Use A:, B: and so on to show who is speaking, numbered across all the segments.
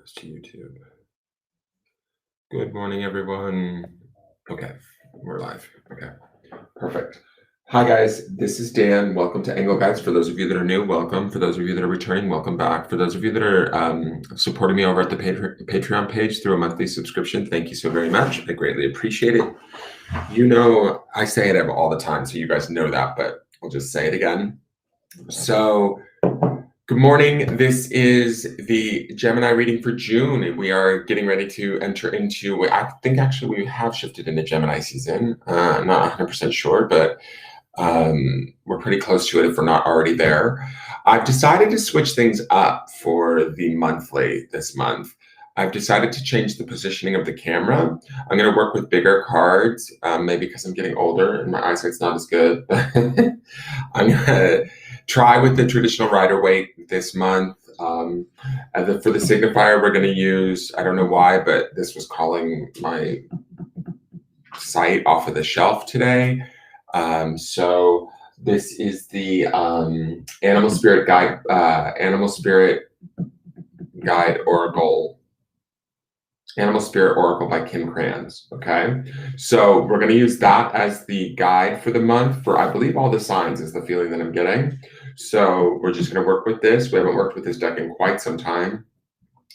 A: goes to YouTube. Good morning, everyone. Okay, we're live. Okay, perfect. Hi, guys. This is Dan. Welcome to Angle Guides. For those of you that are new, welcome. For those of you that are returning, welcome back. For those of you that are supporting me over at the Patreon page through a monthly subscription, thank you so very much. I greatly appreciate it. You know, I say it all the time, so you guys know that, but I'll just say it again. So, good morning. This is the Gemini reading for June, and we are getting ready to enter into, I think actually we have shifted into Gemini season. I'm not 100% sure, but we're pretty close to it if we're not already there. I've decided to switch things up for the monthly this month. I've decided to change the positioning of the camera. I'm going to work with bigger cards, maybe because I'm getting older and my eyesight's not as good. I'm going to try with the traditional Rider-Waite this month. For the signifier, we're going to use, I don't know why, but this was calling my sight off of the shelf today. So this is the Animal Spirit Guide Oracle. Animal Spirit Oracle by Kim Kranz. Okay, so we're going to use that as the guide for the month for, I believe, all the signs is the feeling that I'm getting. So we're just going to work with this. We haven't worked with this deck in quite some time.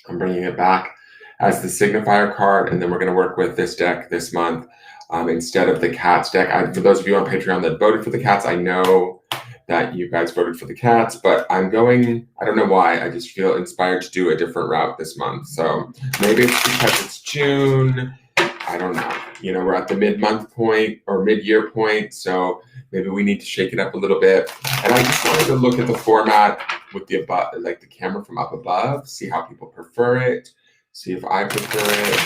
A: I'm bringing it back as the signifier card, and then we're going to work with this deck this month instead of the cats deck. For those of you on Patreon that voted for the cats, I know that you guys voted for the cats, but I'm going, I don't know why, I just feel inspired to do a different route this month. So maybe it's because it's June, I don't know. You know, we're at the mid-month point or mid-year point, so maybe we need to shake it up a little bit. And I just wanted to look at the format with the above, like the camera from up above, see how people prefer it, see if I prefer it,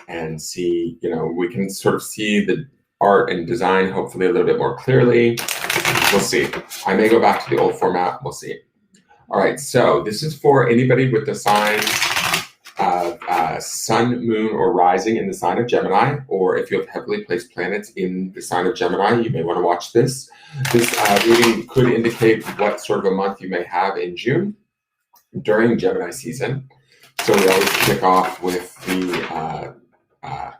A: and see, you know, we can sort of see the art and design hopefully a little bit more clearly. We'll see. I may go back to the old format. We'll see. All right. So this is for anybody with the sign of sun, moon, or rising in the sign of Gemini, or if you have heavily placed planets in the sign of Gemini, you may want to watch this. This reading could indicate what sort of a month you may have in June during Gemini season. So we always kick off with the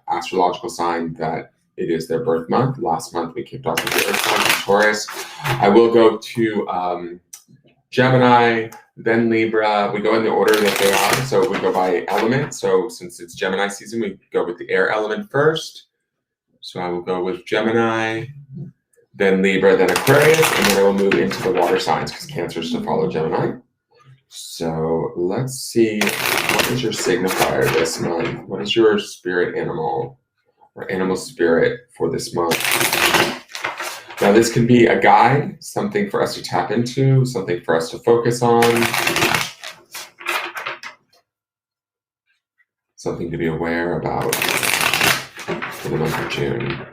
A: astrological sign that it is their birth month. Last month we kicked off with the Earth sign, Taurus. I will go to Gemini, then Libra. We go in the order that they are. So we go by element. So since it's Gemini season, we go with the air element first. So I will go with Gemini, then Libra, then Aquarius, and then I will move into the water signs because Cancer is to follow Gemini. So let's see, what is your signifier this month? What is your spirit animal or animal spirit for this month? Now this can be a guide, something for us to tap into, something for us to focus on, something to be aware about for the month of June.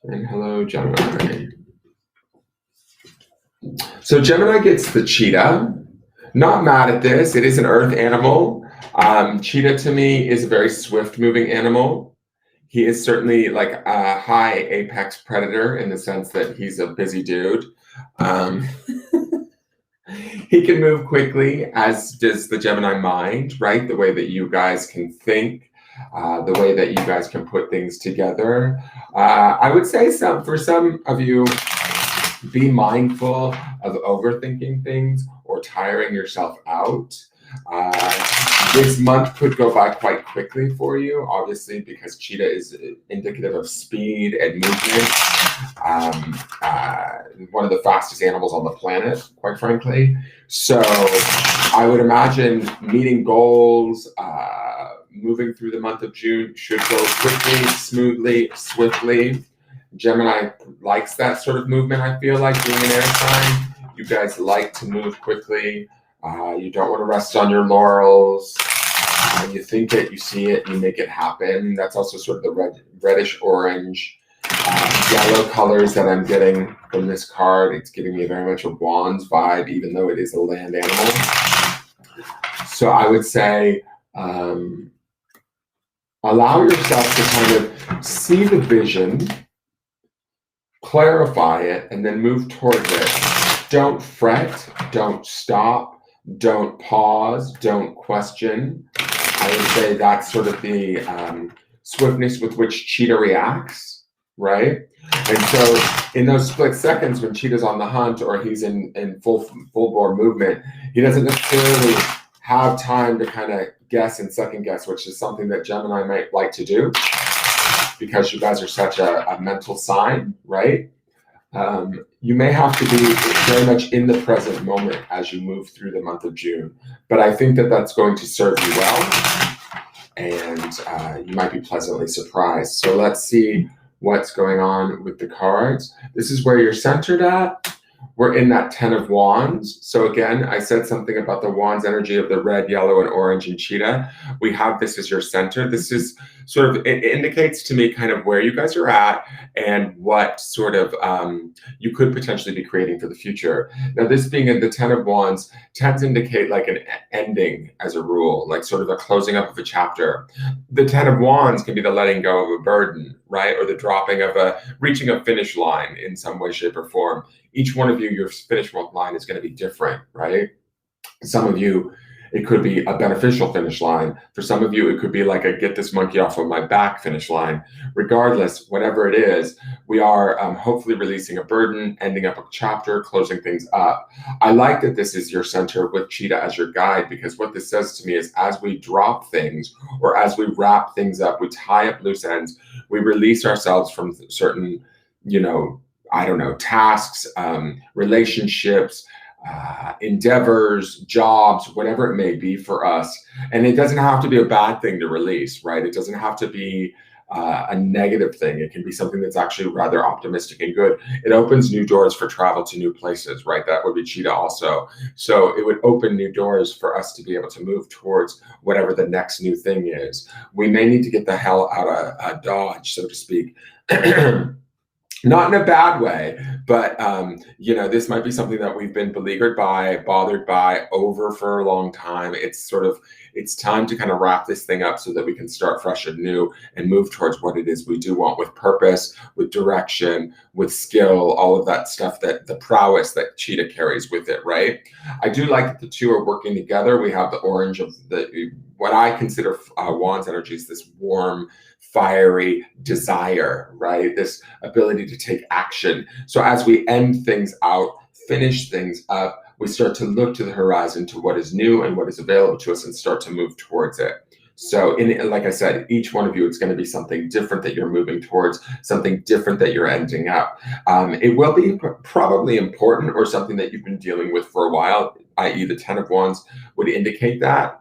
A: And hello, Gemini. So Gemini gets the cheetah. Not mad at this. It is an earth animal. Cheetah to me is a very swift moving animal. He is certainly like a high apex predator in the sense that he's a busy dude. He can move quickly, as does the Gemini mind, right? The way that you guys can think, the way that you guys can put things together. I would say for some of you, be mindful of overthinking things or tiring yourself out. This month could go by quite quickly for you, obviously, because Cheetah is indicative of speed and movement. One of the fastest animals on the planet, quite frankly. So I would imagine meeting goals, moving through the month of June should go quickly, smoothly, swiftly. Gemini likes that sort of movement, I feel like, being an air sign. You guys like to move quickly. You don't want to rest on your laurels. You think it, you see it, you make it happen. That's also sort of the reddish orange, yellow colors that I'm getting from this card. It's giving me very much a Wands vibe, even though it is a land animal. So I would say allow yourself to kind of see the vision, clarify it, and then move towards it. Don't fret, don't stop, Don't pause, don't question. I would say that's sort of the swiftness with which Cheetah reacts, right? And so in those split seconds when Cheetah's on the hunt or he's in full bore movement, he doesn't necessarily have time to kind of guess and second guess, which is something that Gemini might like to do because you guys are such a mental sign, right? You may have to be very much in the present moment as you move through the month of June, but I think that that's going to serve you well, and you might be pleasantly surprised. So let's see what's going on with the cards. This is where you're centered at. We're in that 10 of Wands. So again, I said something about the Wands energy of the red, yellow, and orange and Cheetah. We have this as your center. This is sort of, it indicates to me kind of where you guys are at and what sort of you could potentially be creating for the future. Now, this being in the 10 of Wands tends to indicate like an ending as a rule, like sort of a closing up of a chapter. The 10 of Wands can be the letting go of a burden, right? Or the dropping of reaching a finish line in some way, shape, or form. Each one of you, your finish line is going to be different, right? Some of you, it could be a beneficial finish line. For some of you, it could be like a get this monkey off of my back finish line. Regardless, whatever it is, we are hopefully releasing a burden, ending up a chapter, closing things up. I like that this is your center with Cheetah as your guide, because what this says to me is as we drop things or as we wrap things up, we tie up loose ends, we release ourselves from certain, tasks, relationships, endeavors, jobs, whatever it may be for us. And it doesn't have to be a bad thing to release, right? It doesn't have to be a negative thing. It can be something that's actually rather optimistic and good. It opens new doors for travel to new places, right? That would be Cheetah also. So it would open new doors for us to be able to move towards whatever the next new thing is. We may need to get the hell out of Dodge, so to speak. Not in a bad way, but this might be something that we've been beleaguered by, bothered by, over for a long time. It's time to kind of wrap this thing up so that we can start fresh and new and move towards what it is we do want, with purpose, with direction, with skill, all of that stuff, that the prowess that Cheetah carries with it, right? I do like that the two are working together. We have the orange of what I consider Wands energy is this warm, fiery desire, right? This ability to take action. So as we end things out, finish things up, we start to look to the horizon to what is new and what is available to us and start to move towards it. So like I said, each one of you, it's going to be something different that you're moving towards, something different that you're ending up. It will be probably important or something that you've been dealing with for a while, i.e. the 10 of Wands would indicate that.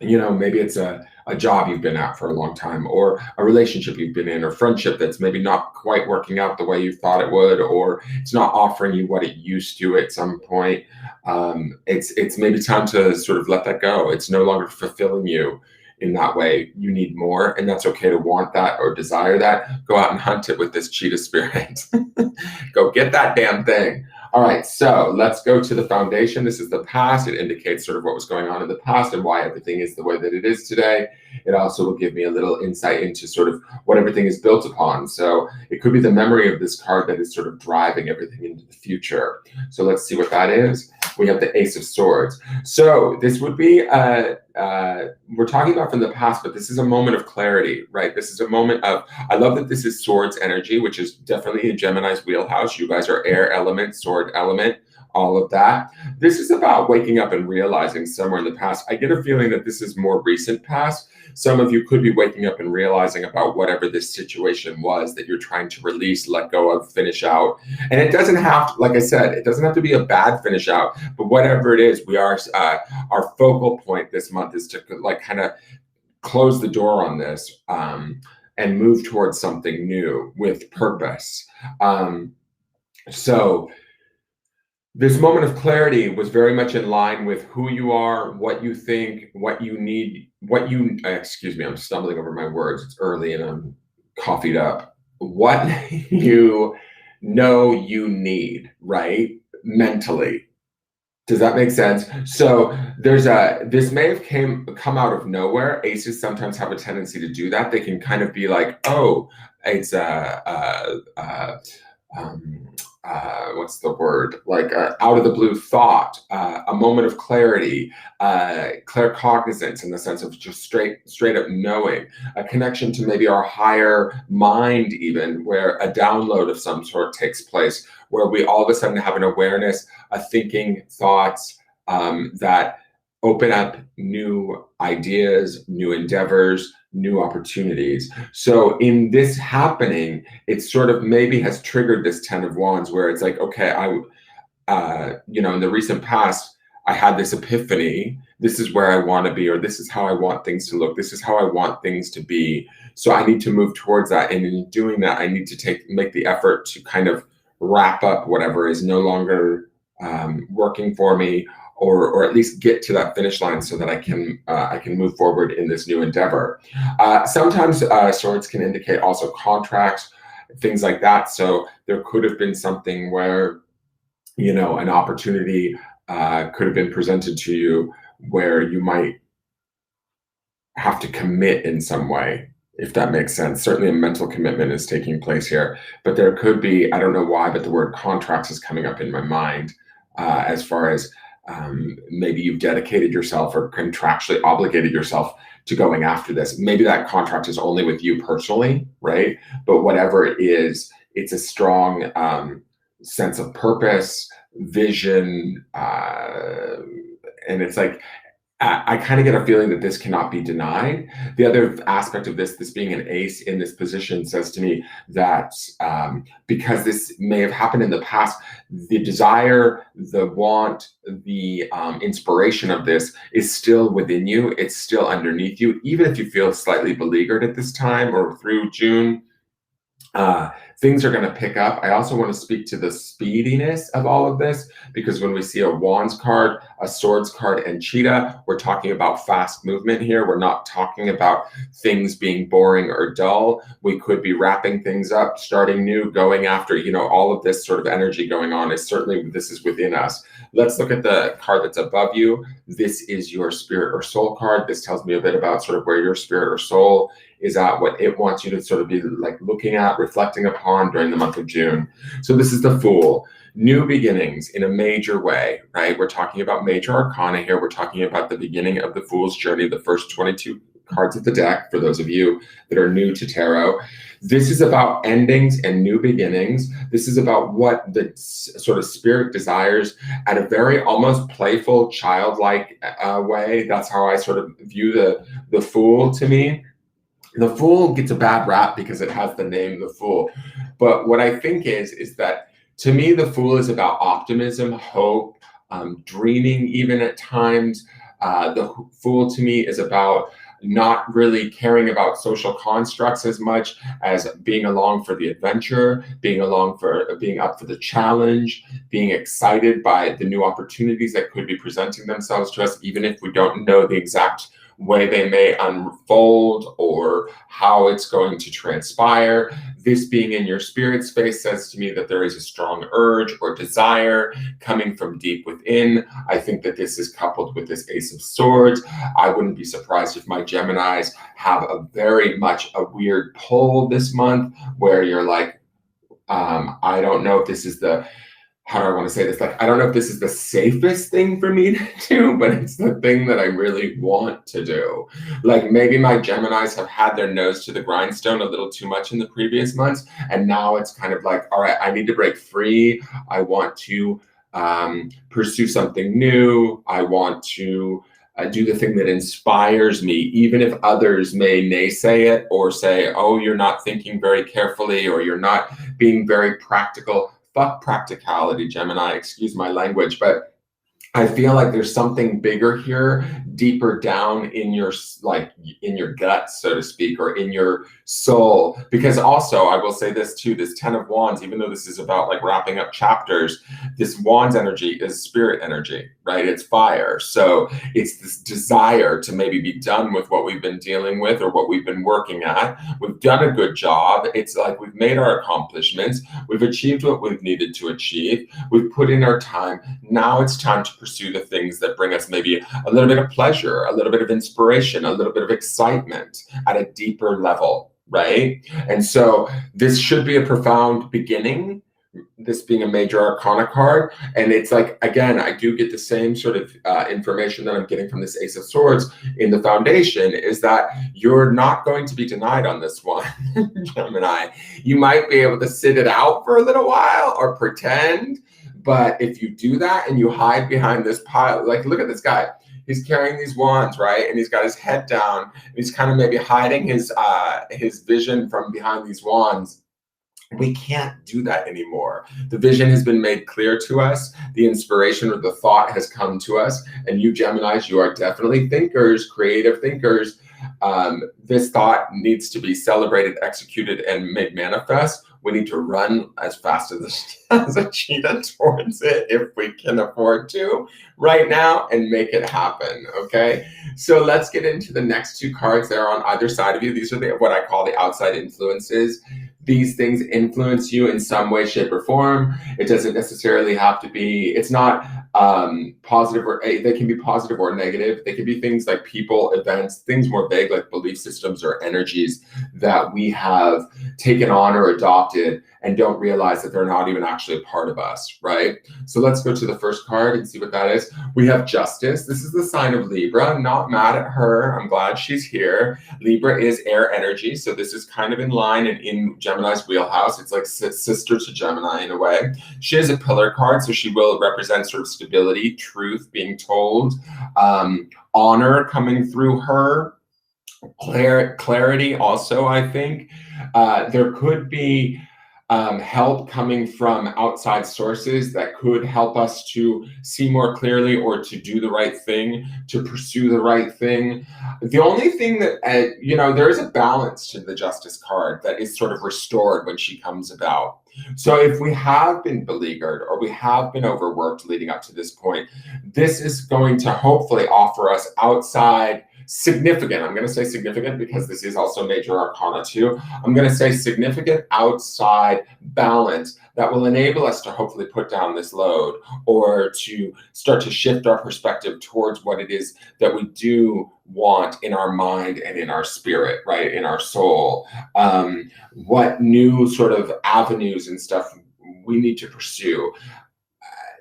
A: Maybe it's a job you've been at for a long time, or a relationship you've been in, or friendship that's maybe not quite working out the way you thought it would, or it's not offering you what it used to at some point. It's maybe time to sort of let that go. It's no longer fulfilling you in that way. You need more, and that's okay to want that or desire that. Go out and hunt it with this Cheetah spirit. Go get that damn thing. All right, so let's go to the foundation. This is the past. It indicates sort of what was going on in the past and why everything is the way that it is today. It also will give me a little insight into sort of what everything is built upon. So it could be the memory of this card that is sort of driving everything into the future. So let's see what that is. We have the Ace of Swords. So this would be, we're talking about from the past, but this is a moment of clarity, right? This is a moment of, I love that this is Swords energy, which is definitely in Gemini's wheelhouse. You guys are air element, sword element, all of that. This is about waking up and realizing somewhere in the past. I get a feeling that this is more recent past. Some of you could be waking up and realizing about whatever this situation was that you're trying to release, let go of, finish out. And it doesn't have to, like I said, it doesn't have to be a bad finish out, but whatever it is, we are, our focal point this month is to like kind of close the door on this and move towards something new with purpose. So this moment of clarity was very much in line with who you are, what you think, what you need, excuse me, I'm stumbling over my words. It's early and I'm coffeed up. What you know you need, right? Mentally. Does that make sense? So this may have come out of nowhere. Aces sometimes have a tendency to do that. They can kind of be like, oh, it's um, what's the word? Like out of the blue thought, a moment of clarity, claircognizance in the sense of just straight up knowing, a connection to maybe our higher mind, even where a download of some sort takes place, where we all of a sudden have an awareness, a thinking, thoughts that open up new ideas, new endeavors, new opportunities. So in this happening, it sort of maybe has triggered this 10 of Wands where it's like, okay, in the recent past, I had this epiphany. This is where I want to be, or this is how I want things to look. This is how I want things to be. So I need to move towards that. And in doing that, I need to make the effort to kind of wrap up whatever is no longer working for me, or at least get to that finish line so that I can move forward in this new endeavor. Sometimes swords can indicate also contracts, things like that. So there could have been something where, an opportunity could have been presented to you where you might have to commit in some way, if that makes sense. Certainly a mental commitment is taking place here, but there could be, I don't know why, but the word contracts is coming up in my mind as far as maybe you've dedicated yourself or contractually obligated yourself to going after this. Maybe that contract is only with you personally, right? But whatever it is, it's a strong sense of purpose, vision, and it's like, I kind of get a feeling that this cannot be denied. The other aspect of this being an ace in this position says to me that because this may have happened in the past, the desire, the want, the inspiration of this is still within you. It's still underneath you, even if you feel slightly beleaguered at this time or through June. Things are going to pick up. I also want to speak to the speediness of all of this, because when we see a Wands card, a Swords card, and Cheetah, we're talking about fast movement here. We're not talking about things being boring or dull. We could be wrapping things up, starting new, going after, all of this sort of energy going on is certainly, this is within us. Let's look at the card that's above you. This is your spirit or soul card. This tells me a bit about sort of where your spirit or soul is at, what it wants you to sort of be like looking at, reflecting upon during the month of June. So this is the Fool. New beginnings in a major way, right? We're talking about major arcana here. We're talking about the beginning of the Fool's journey, the first 22 cards of the deck, for those of you that are new to tarot. This is about endings and new beginnings. This is about what the sort of spirit desires at a very almost playful, childlike way. That's how I sort of view the Fool to me. The Fool gets a bad rap because it has the name The Fool. But what I think is that, to me, the Fool is about optimism, hope, dreaming even at times. The Fool to me is about not really caring about social constructs as much as being along for the adventure, being up for the challenge, being excited by the new opportunities that could be presenting themselves to us, even if we don't know the exact way they may unfold or how it's going to transpire. This being in your spirit space says to me that there is a strong urge or desire coming from deep within. I think that this is coupled with this Ace of Swords. I wouldn't be surprised if my Geminis have a very much a weird pull this month where you're like, I don't know if this is how do I want to say this? Like, I don't know if this is the safest thing for me to do, but it's the thing that I really want to do. Like, maybe my Geminis have had their nose to the grindstone a little too much in the previous months. And now it's kind of like, all right, I need to break free. I want to pursue something new. I want to do the thing that inspires me, even if others may naysay it or say, oh, you're not thinking very carefully, or you're not being very practical. Fuck practicality, Gemini, excuse my language, but I feel like there's something bigger here, deeper down in your guts, so to speak, or in your soul. Because also, I will say this too, this 10 of Wands, even though this is about like wrapping up chapters, this Wands energy is spirit energy, right? It's fire. So it's this desire to maybe be done with what we've been dealing with or what we've been working at. We've done a good job. It's like we've made our accomplishments. We've achieved what we've needed to achieve. We've put in our time. Now it's time to pursue the things that bring us maybe a little bit of pleasure, a little bit of inspiration, a little bit of excitement at a deeper level, right? And so this should be a profound beginning this being a major arcana card. And it's like, again, I do get the same sort of information that I'm getting from this Ace of Swords in the foundation, is that you're not going to be denied on this one, Gemini. You might be able to sit it out for a little while or pretend, but if you do that and you hide behind this pile, like, look at this guy. He's carrying these wands, right? And he's got his head down. And he's kind of maybe hiding his vision from behind these wands. We can't do that anymore. The vision has been made clear to us. The inspiration or the thought has come to us. And you Geminis, you are definitely thinkers, creative thinkers. This thought needs to be celebrated, executed, and made manifest. We need to run as fast as a cheetah towards it if we can afford to right now and make it happen, okay? So let's get into the next two cards that are on either side of you. These are what I call the outside influences. These things influence you in some way, shape, or form. It doesn't necessarily have to be, it's not positive, or they can be positive or negative. They can be things like people, events, things more vague like belief systems or energies that we have taken on or adopted and don't realize that they're not even actually a part of us, right? So let's go to the first card and see what that is. We have Justice. This is the sign of Libra. I'm not mad at her. I'm glad she's here. Libra is air energy, so this is kind of in line and in Gemini's wheelhouse. It's like sister to Gemini in a way. She is a pillar card, so she will represent sort of stability, truth being told, honor coming through her, clarity also, I think. There could be help coming from outside sources that could help us to see more clearly or to do the right thing, to pursue the right thing. The only thing that, there is a balance to the Justice card that is sort of restored when she comes about. So if we have been beleaguered or we have been overworked leading up to this point, this is going to hopefully offer us outside significant, I'm going to say significant because this is also major arcana too. I'm going to say significant outside balance that will enable us to hopefully put down this load or to start to shift our perspective towards what it is that we do want in our mind and in our spirit, right? In our soul. What new sort of avenues and stuff we need to pursue.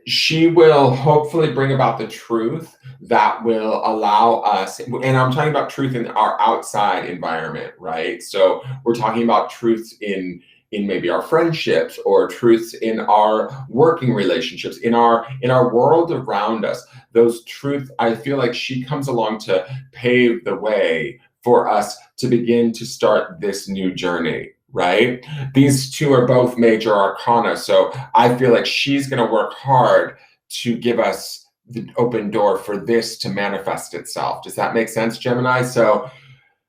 A: She will hopefully bring about the truth that will allow us, and I'm talking about truth in our outside environment, right? So we're talking about truth in maybe our friendships or truths in our working relationships, in our world around us. Those truths, I feel like she comes along to pave the way for us to begin to start this new journey. Right? These two are both major arcana. So I feel like she's going to work hard to give us the open door for this to manifest itself. Does that make sense, Gemini? So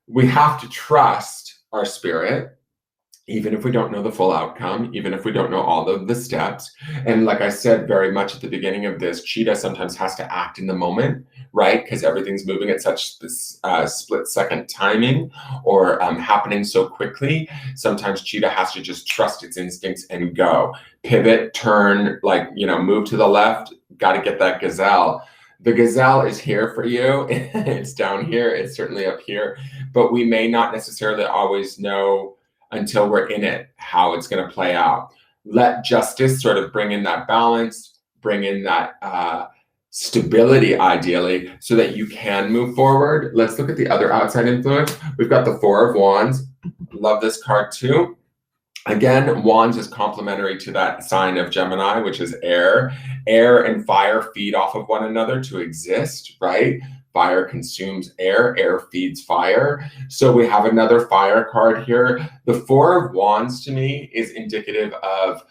A: we have to trust our spirit, even if we don't know the full outcome, even if we don't know all of the steps. And like I said, very much at the beginning of this, Cheetah sometimes has to act in the moment, right? Because everything's moving at such this split second timing or happening so quickly. Sometimes Cheetah has to just trust its instincts and go. Pivot, turn, move to the left, got to get that gazelle. The gazelle is here for you. It's down here, it's certainly up here, but we may not necessarily always know until we're in it, how it's going to play out. Let Justice sort of bring in that balance, bring in that stability, ideally, so that you can move forward. Let's look at the other outside influence. We've got the Four of Wands. Love this card too. Again, Wands is complementary to that sign of Gemini, which is air. Air and fire feed off of one another to exist, right? Fire consumes air, air feeds fire. So we have another fire card here. The Four of Wands to me is indicative of,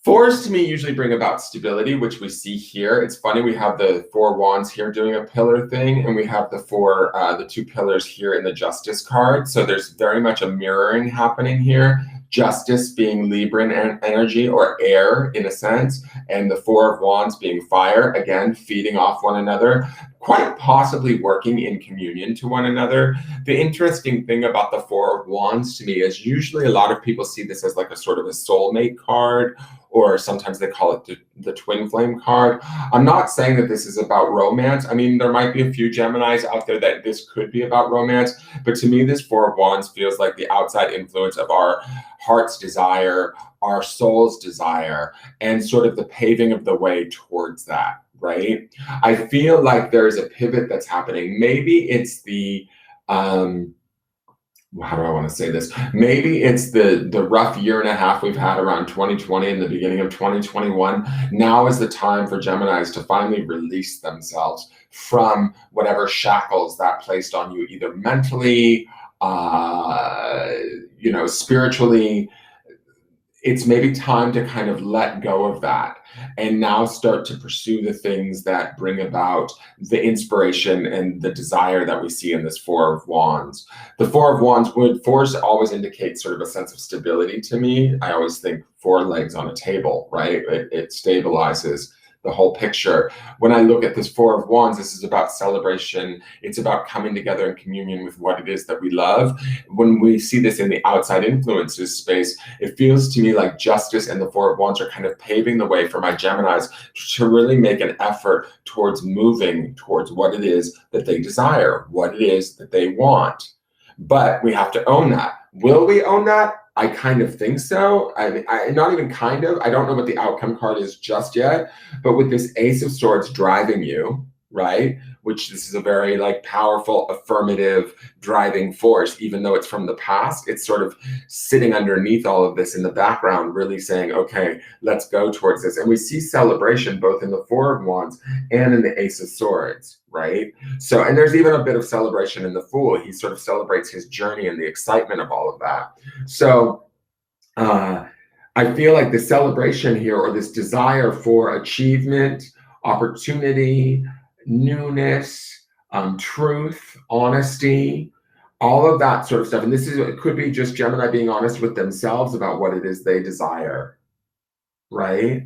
A: fours to me usually bring about stability, which we see here. It's funny, we have the Four Wands here doing a pillar thing, and we have the two pillars here in the Justice card. So there's very much a mirroring happening here. Justice being Libran energy or air in a sense, and the Four of Wands being fire, again, feeding off one another, quite possibly working in communion to one another. The interesting thing about the Four of Wands to me is usually a lot of people see this as like a sort of a soulmate card or sometimes they call it the twin flame card. I'm not saying that this is about romance. I mean, there might be a few Geminis out there that this could be about romance, but to me, this Four of Wands feels like the outside influence of our heart's desire, our soul's desire, and sort of the paving of the way towards that, right? I feel like there's a pivot that's happening. Maybe it's the how do I want to say this? Maybe it's the rough year and a half we've had around 2020 and the beginning of 2021. Now is the time for Geminis to finally release themselves from whatever shackles that placed on you, either mentally, spiritually. It's maybe time to kind of let go of that and now start to pursue the things that bring about the inspiration and the desire that we see in this Four of Wands. The Four of Wands fours always indicate sort of a sense of stability to me. I always think four legs on a table, right? It stabilizes the whole picture. When I look at this Four of Wands, this is about celebration. It's about coming together in communion with what it is that we love. When we see this in the outside influences space, it feels to me like justice and the Four of Wands are kind of paving the way for my Geminis to really make an effort towards moving towards what it is that they desire, what it is that they want. But we have to own that. Will we own that? I kind of think so. I not even kind of. I don't know what the outcome card is just yet. But with this Ace of Swords driving you, right? Which this is a very like powerful, affirmative driving force, even though it's from the past. It's sort of sitting underneath all of this in the background, really saying, okay, let's go towards this. And we see celebration both in the Four of Wands and in the Ace of Swords, right? So, and there's even a bit of celebration in the Fool. He sort of celebrates his journey and the excitement of all of that. So, I feel like the celebration here, or this desire for achievement, opportunity, newness, truth, honesty, all of that sort of stuff. And this is, it could be just Gemini being honest with themselves about what it is they desire, right?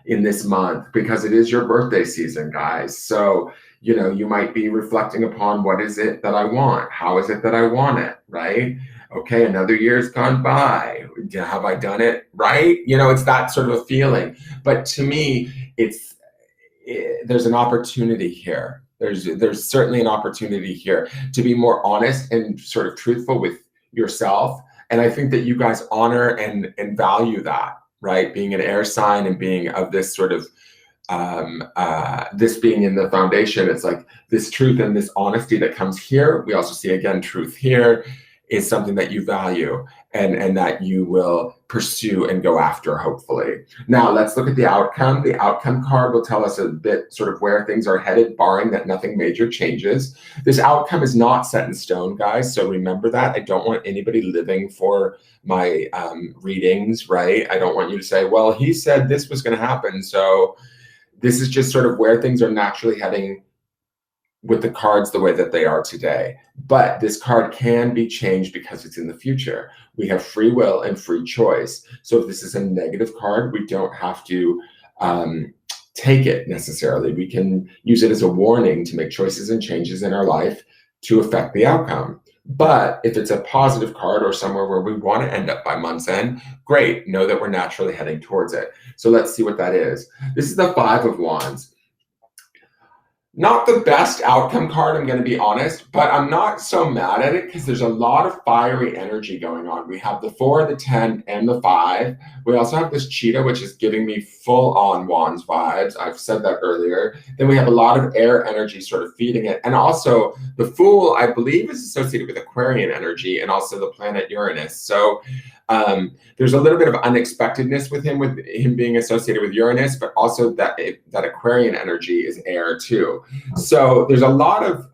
A: In this month, because it is your birthday season, guys. So, you might be reflecting upon what is it that I want? How is it that I want it, right? Okay, another year's gone by. Have I done it right? It's that sort of a feeling. But to me, there's an opportunity here. There's certainly an opportunity here to be more honest and sort of truthful with yourself. And I think that you guys honor and value that, right? Being an air sign and being of this sort of this being in the foundation, it's like this truth and this honesty that comes here. We also see again truth here is something that you value and that you will pursue and go after, hopefully. Now let's look at the outcome. The outcome card will tell us a bit sort of where things are headed, barring that nothing major changes. This outcome is not set in stone, guys, so remember that. I don't want anybody living for my readings, right? I don't want you to say, well, he said this was going to happen, so this is just sort of where things are naturally heading with the cards the way that they are today. But this card can be changed because it's in the future. We have free will and free choice. So if this is a negative card, we don't have to take it necessarily. We can use it as a warning to make choices and changes in our life to affect the outcome. But if it's a positive card or somewhere where we want to end up by month's end, great, know that we're naturally heading towards it. So let's see what that is. This is the Five of Wands. Not the best outcome card, I'm going to be honest, but I'm not so mad at it because there's a lot of fiery energy going on. We have the 4, the 10, and the 5. We also have this Cheetah, which is giving me full-on Wands vibes. I've said that earlier. Then we have a lot of air energy sort of feeding it. And also the Fool, I believe, is associated with Aquarian energy and also the planet Uranus. So there's a little bit of unexpectedness with him being associated with Uranus, but also that Aquarian energy is air too. So there's a lot of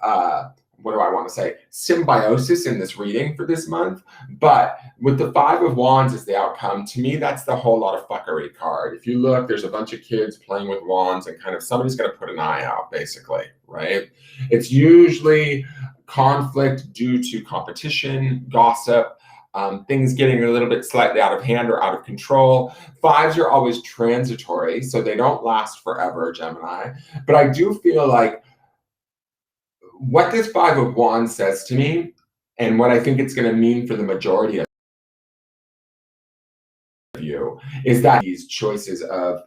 A: what do I want to say, symbiosis in this reading for this month. But with the Five of Wands as the outcome, to me, that's the whole lot of fuckery card. If you look, there's a bunch of kids playing with wands and kind of somebody's going to put an eye out, basically, right? It's usually conflict due to competition, gossip, things getting a little bit slightly out of hand or out of control. Fives are always transitory, so they don't last forever, Gemini. But I do feel like what this Five of Wands says to me, and what I think it's going to mean for the majority of you is that these choices of,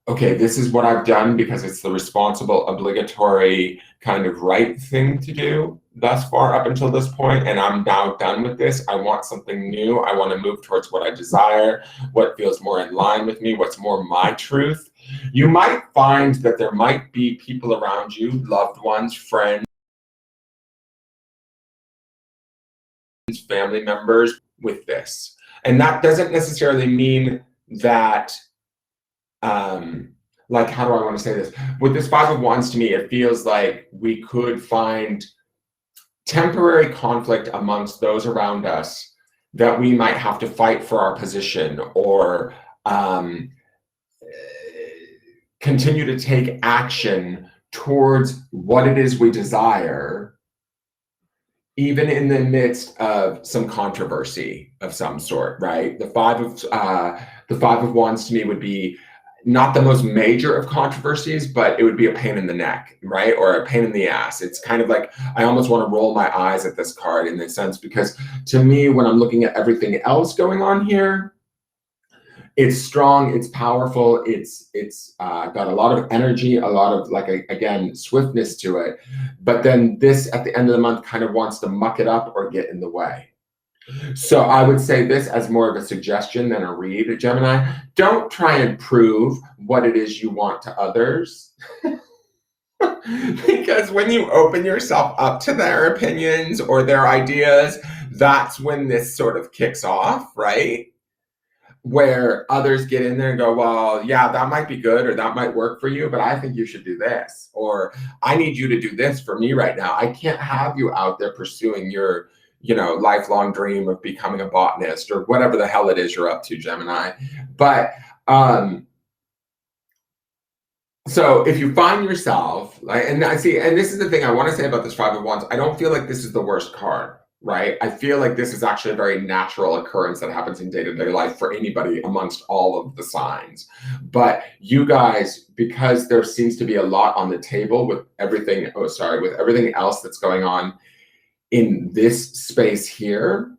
A: okay, this is what I've done because it's the responsible, obligatory, kind of right thing to do thus far up until this point, and I'm now done with this. I want something new. I want to move towards what I desire, what feels more in line with me, what's more my truth. You might find that there might be people around you, loved ones, friends, family members with this. And that doesn't necessarily mean that like, how do I want to say this? With this Five of Wands, to me, it feels like we could find temporary conflict amongst those around us that we might have to fight for our position, or continue to take action towards what it is we desire, even in the midst of some controversy of some sort, right? The Five of Wands to me would be not the most major of controversies, but it would be a pain in the neck, right? Or a pain in the ass. It's kind of like, I almost want to roll my eyes at this card in this sense, because to me, when I'm looking at everything else going on here, it's strong, it's powerful, it's got a lot of energy, a lot of, like, again, swiftness to it. But then this at the end of the month kind of wants to muck it up or get in the way. So I would say this as more of a suggestion than a read, Gemini. Don't try and prove what it is you want to others. Because when you open yourself up to their opinions or their ideas, that's when this sort of kicks off, right? Where others get in there and go, well, yeah, that might be good, or that might work for you, but I think you should do this, or I need you to do this for me right now. I can't have you out there pursuing your, lifelong dream of becoming a botanist or whatever the hell it is you're up to, Gemini. But so if you find yourself, and this is the thing I want to say about this Five of Wands, I don't feel like this is the worst card, right? I feel like this is actually a very natural occurrence that happens in day-to-day life for anybody amongst all of the signs. But you guys, because there seems to be a lot on the table with everything, with everything else that's going on in this space here,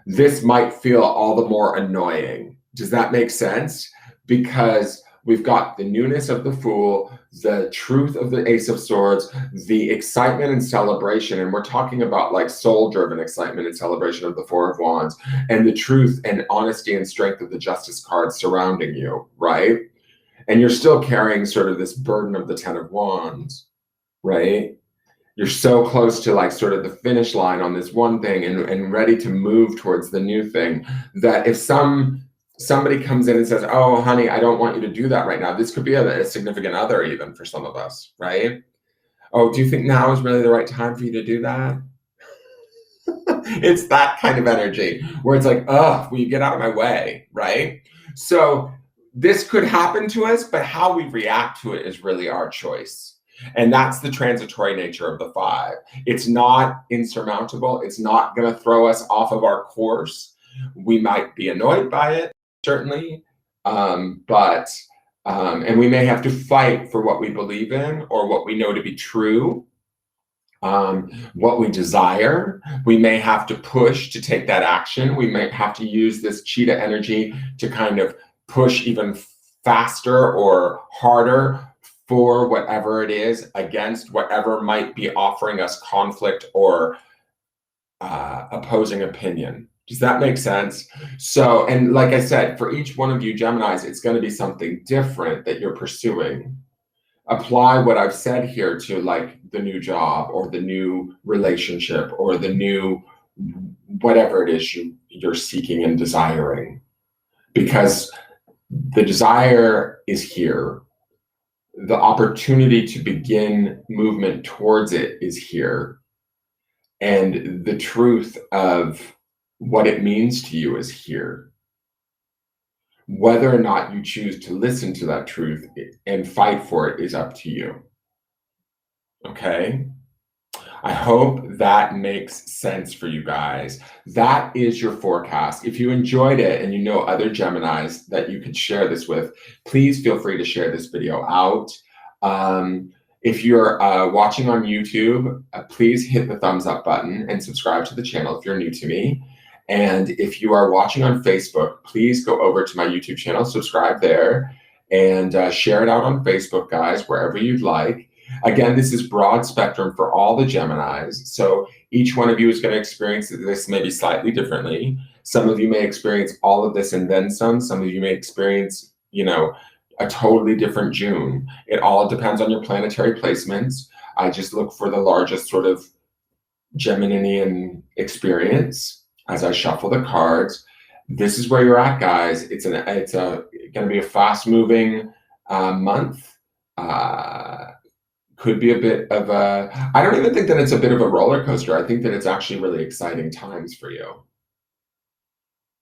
A: this might feel all the more annoying. Does that make sense? Because we've got the newness of the Fool, the truth of the Ace of Swords, the excitement and celebration, and we're talking about like soul-driven excitement and celebration of the Four of Wands, and the truth and honesty and strength of the Justice card surrounding you, right? And you're still carrying sort of this burden of the Ten of Wands, right? You're so close to like sort of the finish line on this one thing and ready to move towards the new thing, that if somebody comes in and says, oh, honey, I don't want you to do that right now. This could be a significant other even for some of us, right? Oh, do you think now is really the right time for you to do that? It's that kind of energy where it's like, oh, will you get out of my way, right? So this could happen to us, but how we react to it is really our choice. And that's the transitory nature of the Five. It's not insurmountable. It's not going to throw us off of our course. We might be annoyed by it, certainly, and we may have to fight for what we believe in or what we know to be true, what we desire. We may have to push to take that action. We might have to use this Cheetah energy to kind of push even faster or harder for whatever it is, against whatever might be offering us conflict or opposing opinion. Does that make sense? So, and like I said, for each one of you Geminis, it's going to be something different that you're pursuing. Apply what I've said here to like the new job or the new relationship or the new whatever it is you're seeking and desiring, because the desire is here. The opportunity to begin movement towards it is here. And the truth of what it means to you is here. Whether or not you choose to listen to that truth and fight for it is up to you. Okay? I hope that makes sense for you guys. That is your forecast. If you enjoyed it and you know other Geminis that you could share this with, please feel free to share this video out. If you're watching on YouTube, please hit the thumbs up button and subscribe to the channel if you're new to me. And if you are watching on Facebook, please go over to my YouTube channel, subscribe there, and share it out on Facebook, guys, wherever you'd like. Again, this is broad spectrum for all the Geminis. So each one of you is going to experience this maybe slightly differently. Some of you may experience all of this and then some. Some of you may experience, a totally different June. It all depends on your planetary placements. I just look for the largest sort of Geminian experience as I shuffle the cards. This is where you're at, guys. It's going to be a fast-moving month. Could be a bit of a. I don't even think that it's a bit of a roller coaster. I think that it's actually really exciting times for you.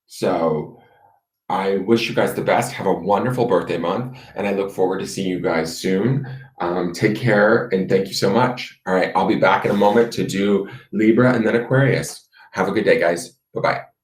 A: So I wish you guys the best. Have a wonderful birthday month, and I look forward to seeing you guys soon. Take care, and thank you so much. All right, I'll be back in a moment to do Libra and then Aquarius. Have a good day, guys. Bye-bye.